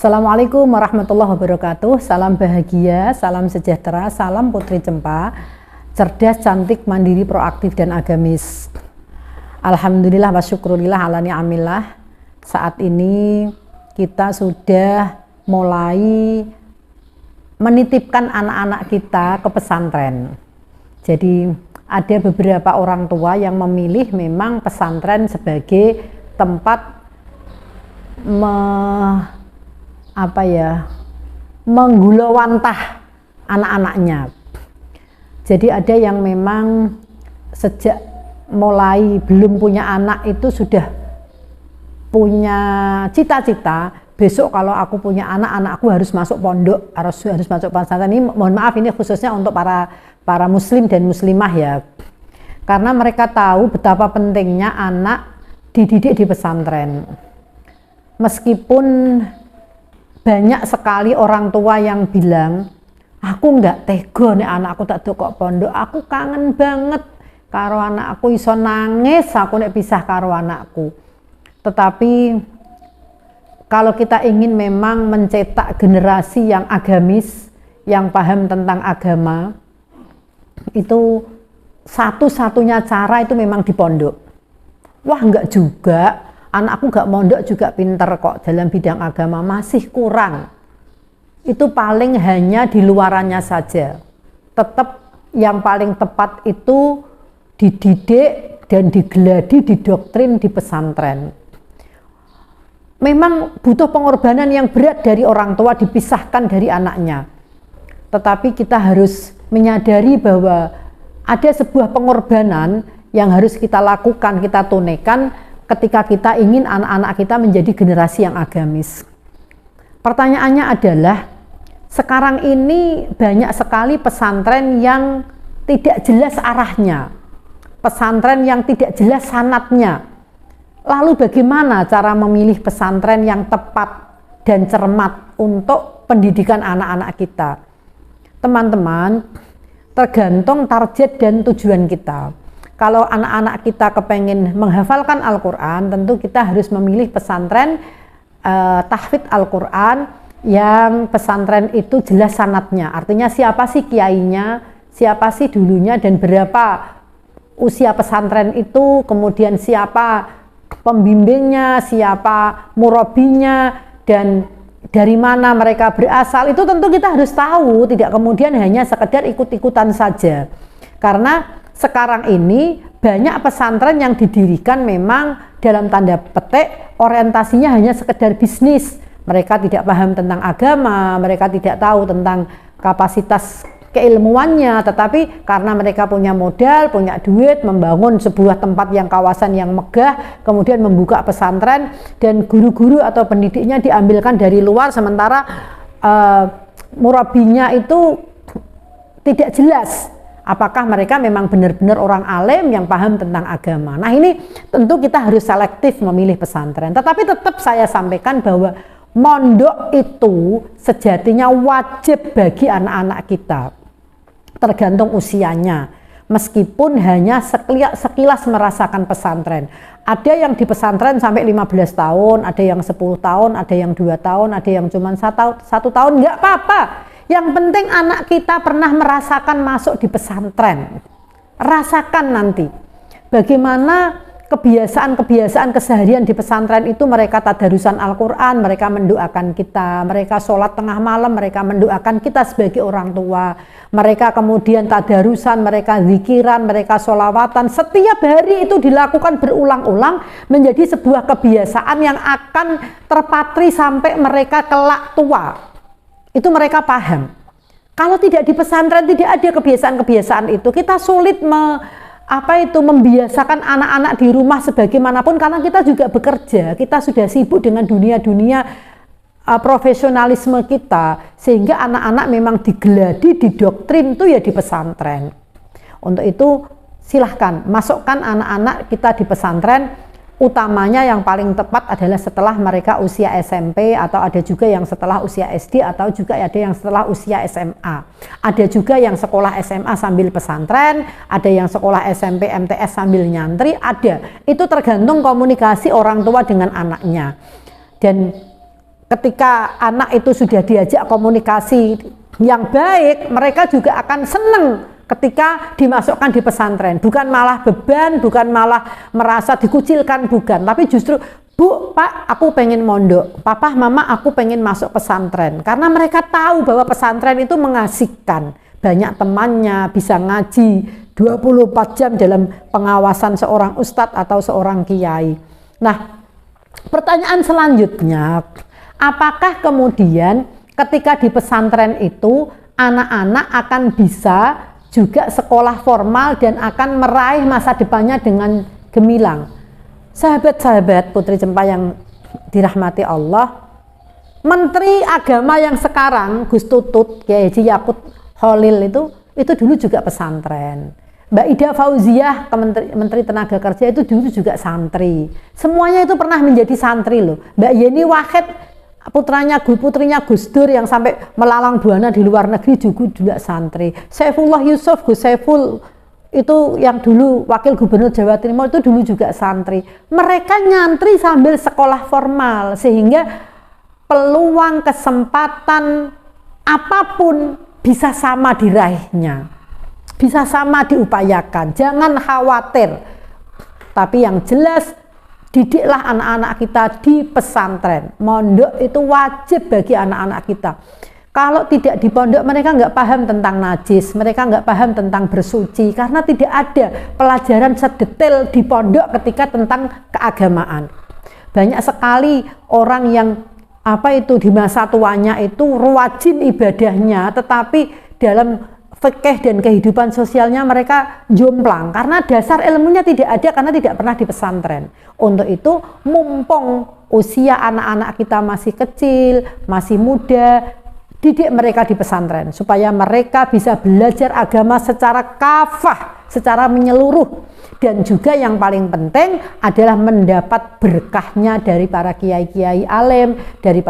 Assalamualaikum warahmatullahi wabarakatuh. Salam bahagia, salam sejahtera, salam putri Cempa, cerdas, cantik, mandiri, proaktif, dan agamis. Alhamdulillah wa syukurillah ala ni'amillah. Saat ini kita sudah mulai menitipkan anak-anak kita ke pesantren. Jadi ada beberapa orang tua yang memilih memang pesantren sebagai tempat menggulawantah anak-anaknya. Jadi ada yang memang sejak mulai belum punya anak itu sudah punya cita-cita, besok kalau aku punya anak, anakku harus masuk pondok, harus masuk pesantren. Ini mohon maaf, ini khususnya untuk para muslim dan muslimah ya, karena mereka tahu betapa pentingnya anak dididik di pesantren. Meskipun banyak sekali orang tua yang bilang, aku nggak tega nih anakku tak kok pondok, aku kangen banget karo anakku, iso nangis aku nek pisah karo anakku. Tetapi kalau kita ingin memang mencetak generasi yang agamis, yang paham tentang agama, itu satu-satunya cara itu memang di pondok. Wah, enggak juga, anakku enggak mondok juga pinter kok dalam bidang agama, masih kurang. Itu paling hanya di luarannya saja. Tetap yang paling tepat itu dididik dan digeladi, didoktrin di pesantren. Memang butuh pengorbanan yang berat dari orang tua dipisahkan dari anaknya. Tetapi kita harus menyadari bahwa ada sebuah pengorbanan yang harus kita lakukan, kita tunaikan ketika kita ingin anak-anak kita menjadi generasi yang agamis. Pertanyaannya adalah, sekarang ini banyak sekali pesantren yang tidak jelas arahnya, pesantren yang tidak jelas sanatnya. Lalu bagaimana cara memilih pesantren yang tepat dan cermat untuk pendidikan anak-anak kita? Teman-teman, tergantung target dan tujuan kita. Kalau anak-anak kita kepengen menghafalkan Al-Quran, tentu kita harus memilih pesantren tahfidz Al-Quran yang pesantren itu jelas sanatnya. Artinya siapa sih kiainya, siapa sih dulunya, dan berapa usia pesantren itu, kemudian siapa pembimbingnya, siapa murabinya, dan dari mana mereka berasal. Itu tentu kita harus tahu, tidak kemudian hanya sekedar ikut-ikutan saja. Karena sekarang ini banyak pesantren yang didirikan memang dalam tanda petik orientasinya hanya sekedar bisnis. Mereka tidak paham tentang agama, mereka tidak tahu tentang kapasitas keilmuannya, tetapi karena mereka punya modal, punya duit, membangun sebuah tempat yang kawasan yang megah, kemudian membuka pesantren, dan guru-guru atau pendidiknya diambilkan dari luar, sementara murabinya itu tidak jelas apakah mereka memang benar-benar orang alim yang paham tentang agama. Nah, ini tentu kita harus selektif memilih pesantren. Tetapi tetap saya sampaikan bahwa mondok itu sejatinya wajib bagi anak-anak kita, tergantung usianya. Meskipun hanya sekilas merasakan pesantren. Ada yang di pesantren sampai 15 tahun, ada yang 10 tahun, ada yang 2 tahun, ada yang cuma 1 tahun, nggak apa-apa. Yang penting anak kita pernah merasakan masuk di pesantren. Rasakan nanti bagaimana kebiasaan-kebiasaan keseharian di pesantren itu. Mereka tadarusan Al-Quran, mereka mendoakan kita, mereka sholat tengah malam, mereka mendoakan kita sebagai orang tua, mereka kemudian tadarusan, mereka zikiran, mereka sholawatan. Setiap hari itu dilakukan berulang-ulang menjadi sebuah kebiasaan yang akan terpatri sampai mereka kelak tua. Itu mereka paham. Kalau tidak di pesantren, tidak ada kebiasaan-kebiasaan itu, kita sulit membiasakan anak-anak di rumah sebagaimanapun, karena kita juga bekerja, kita sudah sibuk dengan dunia-dunia profesionalisme kita, sehingga anak-anak memang digeladi, didoktrin itu ya di pesantren. Untuk itu silahkan masukkan anak-anak kita di pesantren. Utamanya yang paling tepat adalah setelah mereka usia SMP, atau ada juga yang setelah usia SD, atau juga ada yang setelah usia SMA. Ada juga yang sekolah SMA sambil pesantren, ada yang sekolah SMP MTS sambil nyantri, ada. Itu tergantung komunikasi orang tua dengan anaknya. Dan ketika anak itu sudah diajak komunikasi yang baik, mereka juga akan senang ketika dimasukkan di pesantren. Bukan malah beban, bukan malah merasa dikucilkan, bukan. Tapi justru, Bu, Pak, aku pengen mondok. Papa, Mama, aku pengen masuk pesantren. Karena mereka tahu bahwa pesantren itu mengasihkan. Banyak temannya, bisa ngaji 24 jam dalam pengawasan seorang ustadz atau seorang kiai. Nah, pertanyaan selanjutnya, apakah kemudian ketika di pesantren itu anak-anak akan bisa juga sekolah formal dan akan meraih masa depannya dengan gemilang? Sahabat-sahabat Putri Cempa yang dirahmati Allah, Menteri Agama yang sekarang Gus Tutut, Kiai Haji Yakut Khalil itu dulu juga pesantren. Mbak Ida Fauziah, Menteri Tenaga Kerja, itu dulu juga santri. Semuanya itu pernah menjadi santri loh. Mbak Yeni Wahid, putrinya Gus Dur yang sampai melalang buana di luar negeri juga santri. Saifullah Yusuf, Gus Saiful itu yang dulu wakil gubernur Jawa Timur itu dulu juga santri. Mereka nyantri sambil sekolah formal, sehingga peluang kesempatan apapun bisa sama diraihnya, bisa sama diupayakan. Jangan khawatir, tapi yang jelas didiklah anak-anak kita di pesantren. Mondok itu wajib bagi anak-anak kita. Kalau tidak di pondok, mereka nggak paham tentang najis, mereka nggak paham tentang bersuci, karena tidak ada pelajaran sedetail di pondok ketika tentang keagamaan. Banyak sekali orang yang di masa tuanya itu rajin ibadahnya, tetapi dalam fikih dan kehidupan sosialnya mereka jomplang karena dasar ilmunya tidak ada, karena tidak pernah di pesantren. Untuk itu, mumpung usia anak-anak kita masih kecil, masih muda, didik mereka di pesantren supaya mereka bisa belajar agama secara kafah, secara menyeluruh, dan juga yang paling penting adalah mendapat berkahnya dari para kiai-kiai alim, dari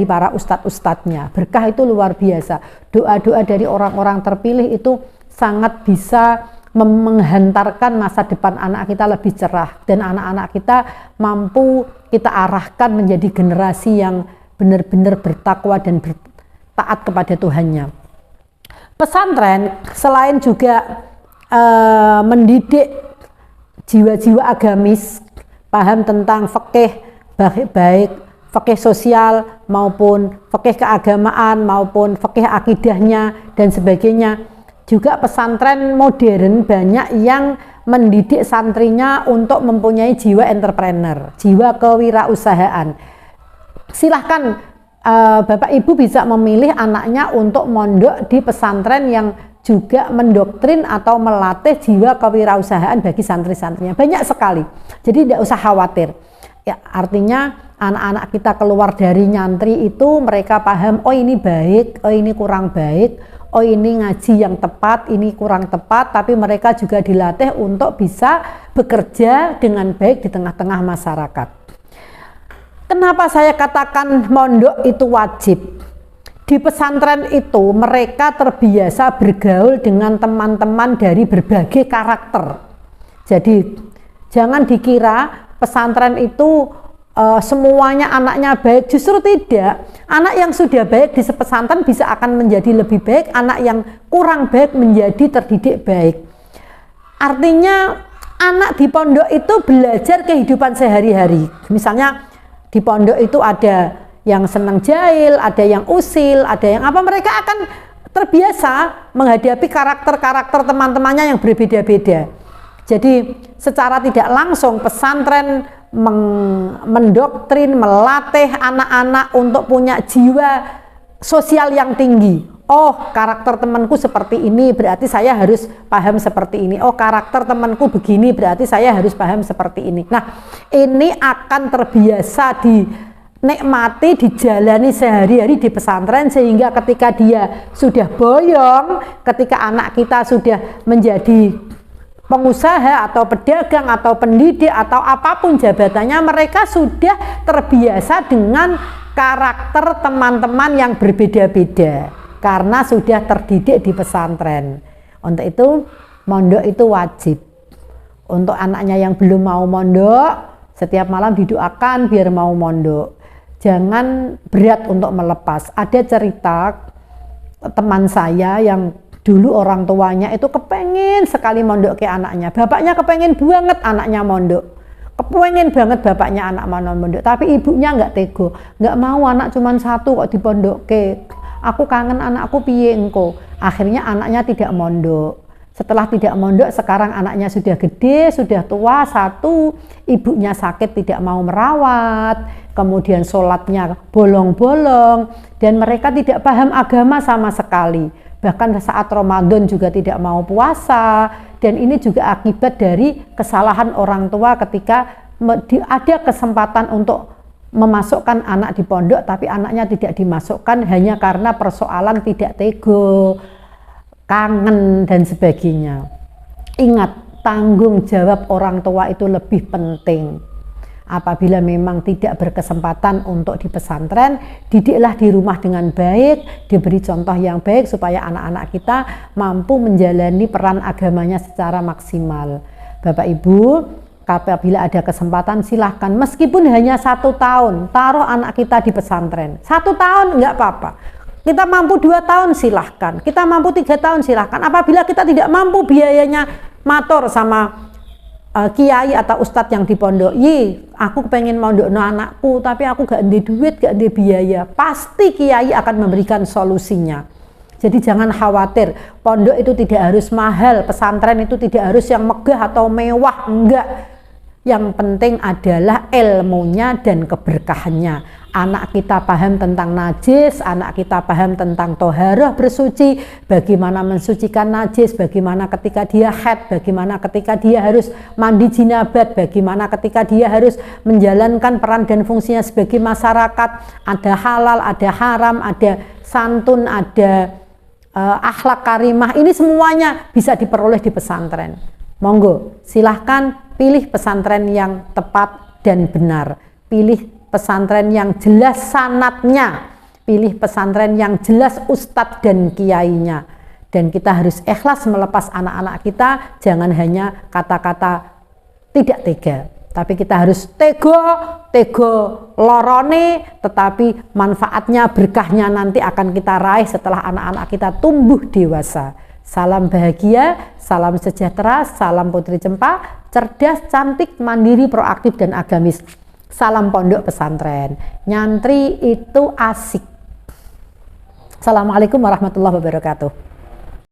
para ustadz-ustadznya. Berkah itu luar biasa. Doa-doa dari orang-orang terpilih itu sangat bisa menghantarkan masa depan anak kita lebih cerah, dan anak-anak kita mampu kita arahkan menjadi generasi yang benar-benar bertakwa dan taat kepada Tuhannya. Pesantren selain juga mendidik jiwa-jiwa agamis, paham tentang fikih, baik fikih sosial maupun fikih keagamaan maupun fikih akidahnya dan sebagainya. Juga pesantren modern banyak yang mendidik santrinya untuk mempunyai jiwa entrepreneur, jiwa kewirausahaan. Silahkan Bapak Ibu bisa memilih anaknya untuk mondok di pesantren yang juga mendoktrin atau melatih jiwa kewirausahaan bagi santri-santrinya. Banyak sekali, jadi tidak usah khawatir. Ya, artinya anak-anak kita keluar dari nyantri itu mereka paham, oh ini baik, oh ini kurang baik, oh ini ngaji yang tepat, ini kurang tepat, tapi mereka juga dilatih untuk bisa bekerja dengan baik di tengah-tengah masyarakat. Kenapa saya katakan mondok itu wajib? Di pesantren itu mereka terbiasa bergaul dengan teman-teman dari berbagai karakter. Jadi jangan dikira pesantren itu semuanya anaknya baik, justru tidak. Anak yang sudah baik di pesantren bisa akan menjadi lebih baik, anak yang kurang baik menjadi terdidik baik. Artinya anak di pondok itu belajar kehidupan sehari-hari. Misalnya di pondok itu ada yang senang jahil, ada yang usil, ada yang apa, mereka akan terbiasa menghadapi karakter-karakter teman-temannya yang berbeda-beda. Jadi secara tidak langsung pesantren mendoktrin, melatih anak-anak untuk punya jiwa sosial yang tinggi. Oh, karakter temanku seperti ini, berarti saya harus paham seperti ini. Oh, karakter temanku begini, berarti saya harus paham seperti ini. Nah, ini akan terbiasa dinikmati, dijalani sehari-hari di pesantren, sehingga ketika dia sudah boyong, ketika anak kita sudah menjadi pengusaha atau pedagang atau pendidik atau apapun jabatannya, mereka sudah terbiasa dengan karakter teman-teman yang berbeda-beda karena sudah terdidik di pesantren. Untuk itu mondok itu wajib. Untuk anaknya yang belum mau mondok, setiap malam didoakan biar mau mondok. jangan berat untuk melepas. Ada cerita teman saya yang dulu orang tuanya itu kepengen sekali mondok ke anaknya, bapaknya kepengen banget anaknya mondok, kepengen banget bapaknya anak mondok, tapi ibunya nggak tego, nggak mau, anak cuman satu kok dipondok ke, aku kangen anakku piye engko. Akhirnya anaknya tidak mondok. Setelah tidak mondok, sekarang anaknya sudah gede, sudah tua, satu, ibunya sakit tidak mau merawat, kemudian sholatnya bolong-bolong, dan mereka tidak paham agama sama sekali. Bahkan saat Ramadan juga tidak mau puasa, dan ini juga akibat dari kesalahan orang tua ketika ada kesempatan untuk memasukkan anak di pondok, tapi anaknya tidak dimasukkan hanya karena persoalan tidak tego, kangen, dan sebagainya. Ingat, tanggung jawab orang tua itu lebih penting. Apabila memang tidak berkesempatan untuk di pesantren, didiklah di rumah dengan baik, diberi contoh yang baik supaya anak-anak kita mampu menjalani peran agamanya secara maksimal. Bapak Ibu, apabila ada kesempatan silahkan, meskipun hanya 1 tahun, taruh anak kita di pesantren. 1 tahun enggak apa-apa. Kita mampu 2 tahun silahkan, kita mampu 3 tahun silahkan. Apabila kita tidak mampu biayanya, matur sama kiai atau ustadz yang di pondok, aku pengen mondokno anakku tapi aku gak ada duit, gak ada biaya, pasti kiai akan memberikan solusinya. Jadi jangan khawatir, pondok itu tidak harus mahal, pesantren itu tidak harus yang megah atau mewah, enggak. Yang penting adalah ilmunya dan keberkahannya. Anak kita paham tentang najis, anak kita paham tentang toharoh bersuci, bagaimana mensucikan najis, bagaimana ketika dia haid, bagaimana ketika dia harus mandi jinabat, bagaimana ketika dia harus menjalankan peran dan fungsinya sebagai masyarakat. Ada halal, ada haram, ada santun, ada akhlak karimah. Ini semuanya bisa diperoleh di pesantren. Monggo, silahkan pilih pesantren yang tepat dan benar. Pilih pesantren yang jelas sanatnya, pilih pesantren yang jelas ustadz dan kiainya. Dan kita harus ikhlas melepas anak-anak kita, jangan hanya kata-kata tidak tega, tapi kita harus tego lorone, tetapi manfaatnya, berkahnya nanti akan kita raih setelah anak-anak kita tumbuh dewasa. Salam bahagia, salam sejahtera, salam Putri Cempa, cerdas, cantik, mandiri, proaktif, dan agamis. Salam pondok pesantren. Nyantri itu asik. Assalamualaikum warahmatullahi wabarakatuh.